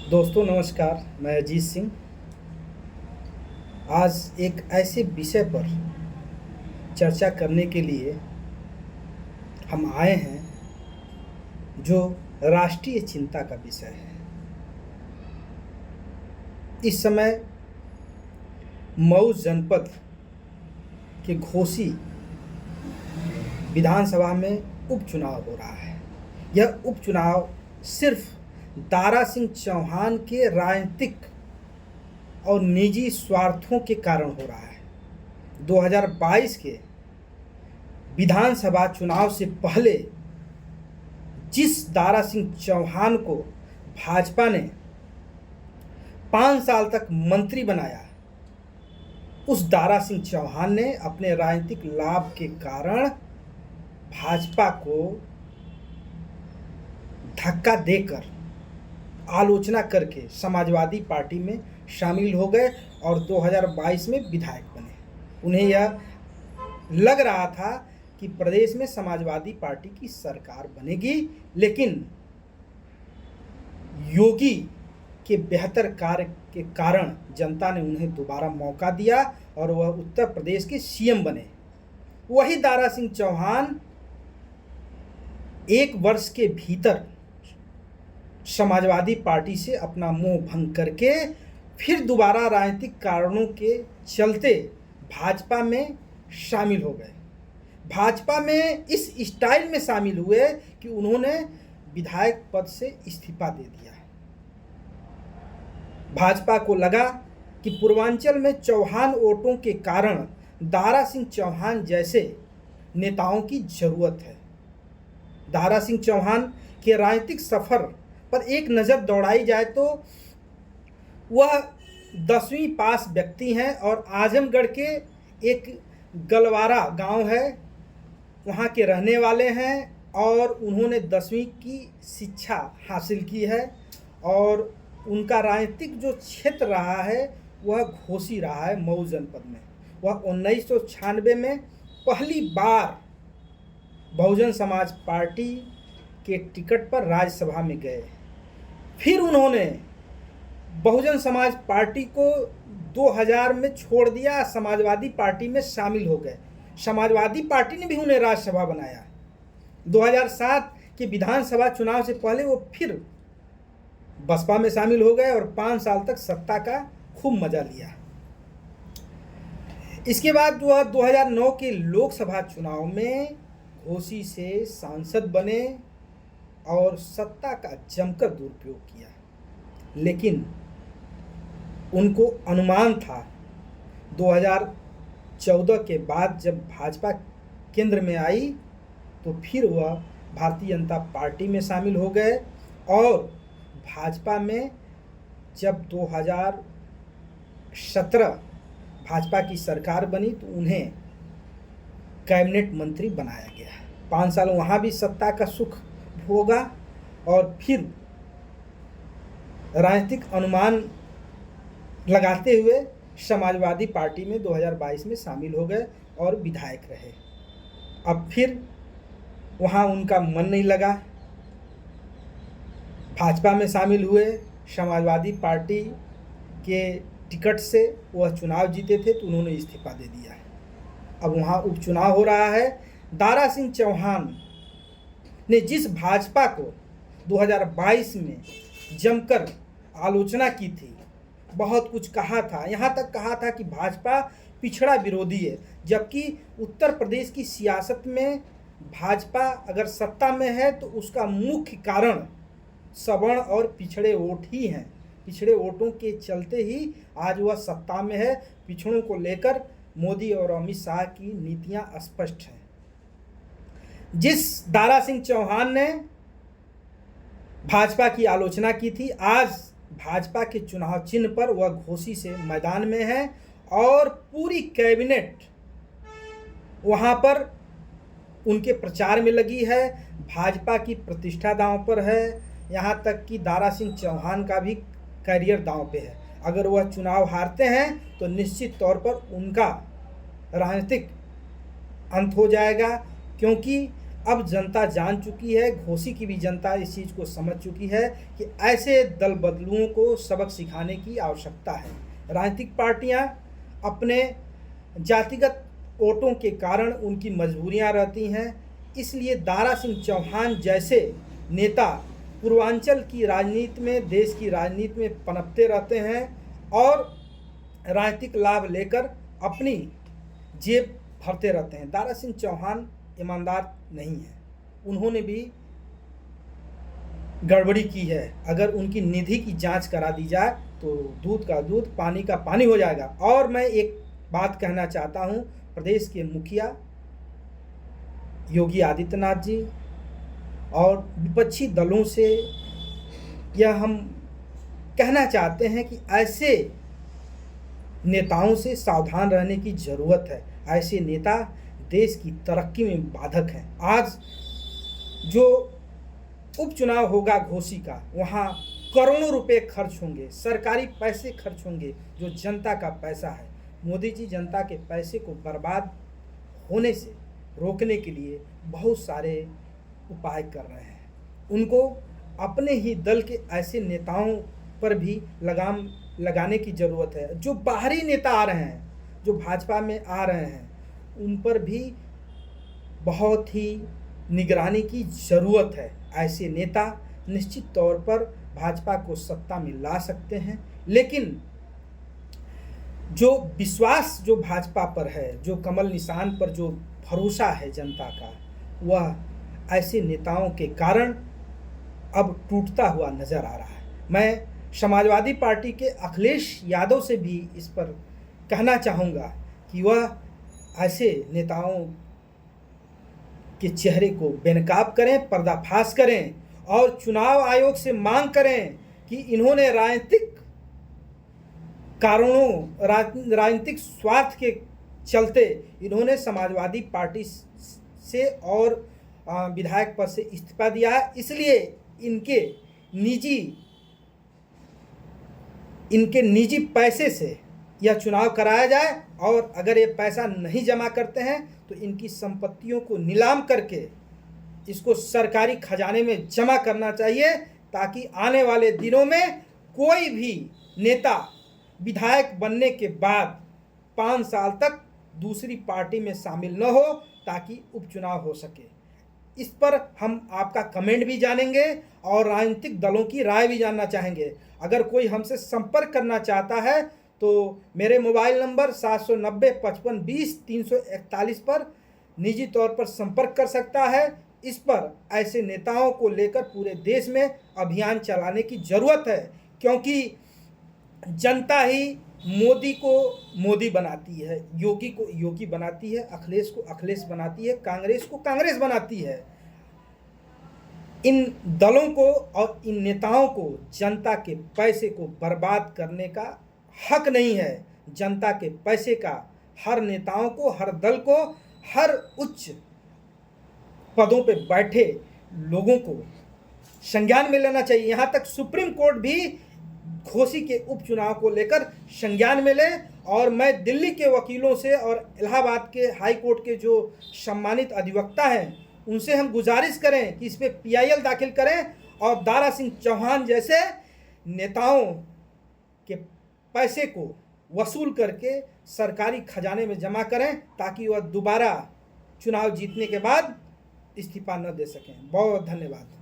दोस्तों नमस्कार। मैं अजीत सिंह आज एक ऐसे विषय पर चर्चा करने के लिए हम आए हैं जो राष्ट्रीय चिंता का विषय है। इस समय मऊ जनपद के घोसी विधानसभा में उपचुनाव हो रहा है। यह उपचुनाव सिर्फ दारा सिंह चौहान के राजनीतिक और निजी स्वार्थों के कारण हो रहा है। 2022 के विधानसभा चुनाव से पहले जिस दारा सिंह चौहान को भाजपा ने 5 साल तक मंत्री बनाया, उस दारा सिंह चौहान ने अपने राजनीतिक लाभ के कारण भाजपा को धक्का देकर आलोचना करके समाजवादी पार्टी में शामिल हो गए और 2022 में विधायक बने। उन्हें यह लग रहा था कि प्रदेश में समाजवादी पार्टी की सरकार बनेगी, लेकिन योगी के बेहतर कार्य के कारण जनता ने उन्हें दोबारा मौका दिया और वह उत्तर प्रदेश के सीएम बने। वही दारा सिंह चौहान 1 वर्ष के भीतर समाजवादी पार्टी से अपना मोह भंग करके फिर दोबारा राजनीतिक कारणों के चलते भाजपा में शामिल हो गए। भाजपा में इस स्टाइल में शामिल हुए कि उन्होंने विधायक पद से इस्तीफा दे दिया। भाजपा को लगा कि पूर्वांचल में चौहान वोटों के कारण दारा सिंह चौहान जैसे नेताओं की जरूरत है। दारा सिंह चौहान के राजनीतिक सफर पर एक नज़र दौड़ाई जाए तो वह 10वीं पास व्यक्ति हैं और आजमगढ़ के एक गलवारा गांव है, वहां के रहने वाले हैं और उन्होंने 10वीं की शिक्षा हासिल की है और उनका राजनीतिक जो क्षेत्र रहा है वह घोसी रहा है मऊ जनपद में। वह 1996 में पहली बार बहुजन समाज पार्टी के टिकट पर राज्यसभा में गए। फिर उन्होंने बहुजन समाज पार्टी को 2000 में छोड़ दिया, समाजवादी पार्टी में शामिल हो गए। समाजवादी पार्टी ने भी उन्हें राज्यसभा बनाया। 2007 के विधानसभा चुनाव से पहले वो फिर बसपा में शामिल हो गए और 5 साल तक सत्ता का खूब मजा लिया। इसके बाद वह 2009 के लोकसभा चुनाव में घोसी से सांसद बने और सत्ता का जमकर दुरुपयोग किया, लेकिन उनको अनुमान था 2014 के बाद जब भाजपा केंद्र में आई तो फिर वह भारतीय जनता पार्टी में शामिल हो गए और भाजपा में जब 2017 भाजपा की सरकार बनी तो उन्हें कैबिनेट मंत्री बनाया गया। 5 साल वहाँ भी सत्ता का सुख होगा और फिर राजनीतिक अनुमान लगाते हुए समाजवादी पार्टी में 2022 में शामिल हो गए और विधायक रहे। अब फिर वहाँ उनका मन नहीं लगा, भाजपा में शामिल हुए। समाजवादी पार्टी के टिकट से वह चुनाव जीते थे तो उन्होंने इस्तीफा दे दिया। अब वहाँ उपचुनाव हो रहा है। दारा सिंह चौहान ने जिस भाजपा को 2022 में जमकर आलोचना की थी, बहुत कुछ कहा था, यहाँ तक कहा था कि भाजपा पिछड़ा विरोधी है, जबकि उत्तर प्रदेश की सियासत में भाजपा अगर सत्ता में है तो उसका मुख्य कारण सवर्ण और पिछड़े वोट ही हैं। पिछड़े वोटों के चलते ही आज वह सत्ता में है। पिछड़ों को लेकर मोदी और अमित शाह की नीतियां स्पष्ट हैं। जिस दारा सिंह चौहान ने भाजपा की आलोचना की थी, आज भाजपा के चुनाव चिन्ह पर वह घोसी से मैदान में है और पूरी कैबिनेट वहां पर उनके प्रचार में लगी है। भाजपा की प्रतिष्ठा दांव पर है, यहाँ तक कि दारा सिंह चौहान का भी करियर दांव पे है। अगर वह चुनाव हारते हैं तो निश्चित तौर पर उनका राजनीतिक अंत हो जाएगा, क्योंकि अब जनता जान चुकी है, घोसी की भी जनता इस चीज़ को समझ चुकी है कि ऐसे दल बदलुओं को सबक सिखाने की आवश्यकता है। राजनीतिक पार्टियां अपने जातिगत वोटों के कारण उनकी मजबूरियां रहती हैं, इसलिए दारा सिंह चौहान जैसे नेता पूर्वांचल की राजनीति में, देश की राजनीति में पनपते रहते हैं और राजनीतिक लाभ लेकर अपनी जेब भरते रहते हैं। दारा सिंह चौहान ईमानदार नहीं है, उन्होंने भी गड़बड़ी की है। अगर उनकी निधि की जांच करा दी जाए तो दूध का दूध, पानी का पानी हो जाएगा। और मैं एक बात कहना चाहता हूं, प्रदेश के मुखिया योगी आदित्यनाथ जी और विपक्षी दलों से यह हम कहना चाहते हैं कि ऐसे नेताओं से सावधान रहने की ज़रूरत है। ऐसे नेता देश की तरक्की में बाधक हैं। आज जो उपचुनाव होगा घोसी का, वहाँ करोड़ों रुपए खर्च होंगे, सरकारी पैसे खर्च होंगे, जो जनता का पैसा है। मोदी जी जनता के पैसे को बर्बाद होने से रोकने के लिए बहुत सारे उपाय कर रहे हैं। उनको अपने ही दल के ऐसे नेताओं पर भी लगाम लगाने की ज़रूरत है। जो बाहरी नेता आ रहे हैं, जो भाजपा में आ रहे हैं, उन पर भी बहुत ही निगरानी की ज़रूरत है। ऐसे नेता निश्चित तौर पर भाजपा को सत्ता में ला सकते हैं, लेकिन जो विश्वास जो भाजपा पर है, जो कमल निशान पर जो भरोसा है जनता का, वह ऐसे नेताओं के कारण अब टूटता हुआ नज़र आ रहा है। मैं समाजवादी पार्टी के अखिलेश यादव से भी इस पर कहना चाहूँगा कि वह ऐसे नेताओं के चेहरे को बेनकाब करें, पर्दाफाश करें और चुनाव आयोग से मांग करें कि इन्होंने राजनीतिक कारणों, राजनीतिक स्वार्थ के चलते इन्होंने समाजवादी पार्टी से और विधायक पद से इस्तीफा दिया है, इसलिए इनके निजी पैसे से यह चुनाव कराया जाए और अगर ये पैसा नहीं जमा करते हैं तो इनकी संपत्तियों को नीलाम करके इसको सरकारी खजाने में जमा करना चाहिए, ताकि आने वाले दिनों में कोई भी नेता विधायक बनने के बाद 5 साल तक दूसरी पार्टी में शामिल न हो, ताकि उपचुनाव हो सके। इस पर हम आपका कमेंट भी जानेंगे और राजनीतिक दलों की राय भी जानना चाहेंगे। अगर कोई हमसे संपर्क करना चाहता है तो मेरे मोबाइल नंबर 790 55 20 341 पर निजी तौर पर संपर्क कर सकता है। इस पर ऐसे नेताओं को लेकर पूरे देश में अभियान चलाने की ज़रूरत है, क्योंकि जनता ही मोदी को मोदी बनाती है, योगी को योगी बनाती है, अखिलेश को अखिलेश बनाती है, कांग्रेस को कांग्रेस बनाती है। इन दलों को और इन नेताओं को जनता के पैसे को बर्बाद करने का हक नहीं है। जनता के पैसे का हर नेताओं को, हर दल को, हर उच्च पदों पे बैठे लोगों को संज्ञान में लेना चाहिए। यहाँ तक सुप्रीम कोर्ट भी घोसी के उपचुनाव को लेकर संज्ञान में ले। और मैं दिल्ली के वकीलों से और इलाहाबाद के हाई कोर्ट के जो सम्मानित अधिवक्ता हैं उनसे हम गुजारिश करें कि इस पर PIL दाखिल करें और दारा सिंह चौहान जैसे नेताओं के पैसे को वसूल करके सरकारी खजाने में जमा करें, ताकि वह दोबारा चुनाव जीतने के बाद इस्तीफा न दे सकें। बहुत धन्यवाद।